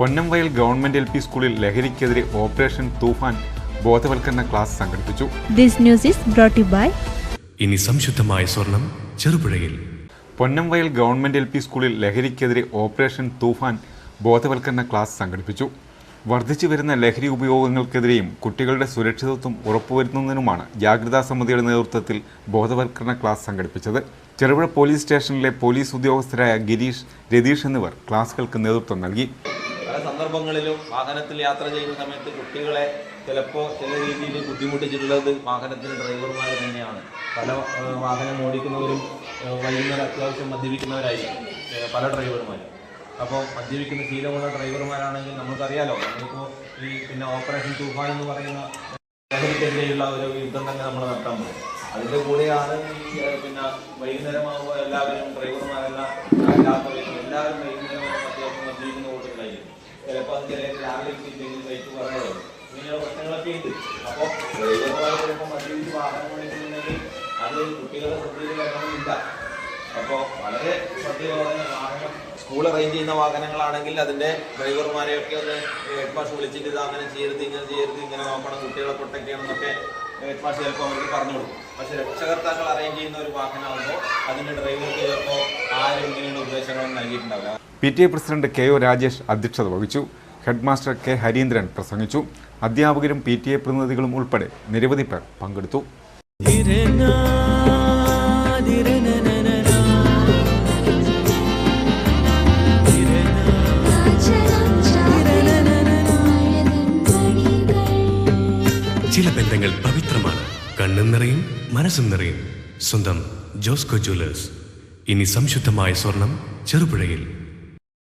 Ponnamvayal government LP സ്കൂളിൽ ലഹരിക്കെതിരെ operation തൂഫാൻ ബോധവൽക്കരണ ക്ലാസ് സംഘടിപ്പിച്ചു. This news is brought to you by ഇനി സംശുദ്ധമായ സ്വർണം ചെറുപുഴയിൽ. പൊന്നംവയൽ ഗവൺമെന്റ് LP സ്കൂളിൽ ലഹരിക്കെതിരെ ഓപ്പറേഷൻ തൂഫാൻ ബോധവൽക്കരണ ക്ലാസ് സംഘടിപ്പിച്ചു. വർദ്ധിച്ചു വരുന്ന ലഹരി ഉപയോഗങ്ങൾക്കെതിരെയും കുട്ടികളുടെ സുരക്ഷിതത്വം ഉറപ്പുവരുത്തുന്നതിനുമാണ് ജാഗ്രതാ സമിതിയുടെ നേതൃത്വത്തിൽ ബോധവൽക്കരണ ക്ലാസ് സംഘടിപ്പിച്ചത്. ചെറുപുഴ പോലീസ് സ്റ്റേഷനിലെ പോലീസ് ഉദ്യോഗസ്ഥരായ ഗിരീഷ്, രതീഷ് എന്നിവർ ക്ലാസുകൾക്ക് നേതൃത്വം നൽകി. പല സന്ദർഭങ്ങളിലും വാഹനത്തിൽ യാത്ര ചെയ്യുന്ന സമയത്ത് കുട്ടികളെ ചിലപ്പോൾ ചില രീതിയിൽ ബുദ്ധിമുട്ടിച്ചിട്ടുള്ളത് വാഹനത്തിൻ്റെ ഡ്രൈവർമാർ തന്നെയാണ്. പല വാഹനം ഓടിക്കുന്നവരും വൈകുന്നേരം അത്യാവശ്യം മദ്യപിക്കുന്നവരായിരിക്കും പല ഡ്രൈവർമാരും. അപ്പോൾ മദ്യപിക്കുന്ന ശീലമുള്ള ഡ്രൈവർമാരാണെങ്കിൽ നമുക്കറിയാലോ, നമ്മളിപ്പോൾ ഈ ഓപ്പറേഷൻ തൂഫാൻ എന്ന് പറയുന്ന ലഹരിക്കെതിരെയുള്ള ഒരു യുദ്ധം തന്നെ നമ്മൾ നടത്താൻ പോകും. അതിൻ്റെ കൂടെയാണ് വൈകുന്നേരമാകുമ്പോൾ എല്ലാവരും ഡ്രൈവർമാരെല്ലാം എല്ലാവരും വൈകുന്നേരമാകുമ്പോൾ അത്യാവശ്യം മദ്യപിക്കുന്ന കൂട്ടത്തിലായിരിക്കും. ചിലപ്പോൾ അത് ചില രാവിലെ ഇല്ലെങ്കിൽ വൈകിട്ട് പറയുന്നത് ഇങ്ങനെയുള്ള പ്രശ്നങ്ങളൊക്കെ ഉണ്ട്. അപ്പോൾ ഡ്രൈവർമാർ ചിലപ്പോൾ മദ്യപിച്ച് വാഹനം ഓടിക്കുന്നുണ്ടെങ്കിൽ അത് കുട്ടികളുടെ ശ്രദ്ധയിൽ വരണമെന്നില്ല. അപ്പോൾ വളരെ ശ്രദ്ധയോടെ വാഹനം സ്കൂൾ അറേഞ്ച് ചെയ്യുന്ന വാഹനങ്ങളാണെങ്കിൽ അതിൻ്റെ ഡ്രൈവർമാരെയൊക്കെ ഒന്ന് ഹെഡ് മാസ്റ്റർ വിളിച്ചിട്ട് ഇത് അങ്ങനെ ചെയ്യരുത്, ഇങ്ങനെ നോക്കണം, കുട്ടികളെ പ്രൊട്ടക്ട് ചെയ്യണമെന്നൊക്കെ ഹെഡ് മാസ്റ്റർ ചിലപ്പോൾ അവർക്ക് പറഞ്ഞു കൊടുക്കും. പക്ഷേ രക്ഷകർത്താക്കൾ അറേഞ്ച് ചെയ്യുന്ന ഒരു വാഹനമാകുമ്പോൾ അതിൻ്റെ ഡ്രൈവർക്ക് ചിലപ്പോൾ ആരും ഇങ്ങനെയുള്ള നിർദ്ദേശങ്ങളൊന്നും നൽകിയിട്ടുണ്ടാവില്ല. PTA പ്രസിഡന്റ് KO രാജേഷ് അധ്യക്ഷത വഹിച്ചു. ഹെഡ് മാസ്റ്റർ K ഹരീന്ദ്രൻ പ്രസംഗിച്ചു. അധ്യാപകരും PTA പ്രതിനിധികളും ഉൾപ്പെടെ നിരവധി പേർ പങ്കെടുത്തു. ചില ബന്ധങ്ങൾ പവിത്രമാണ്. കണ്ണും നിറയും മനസ്സും നിറയും. സ്വന്തം ജോസ്കോ ജ്വല്ലേഴ്സ്. ഇനി സംശുദ്ധമായ സ്വർണം ചെറുപുഴയിൽ.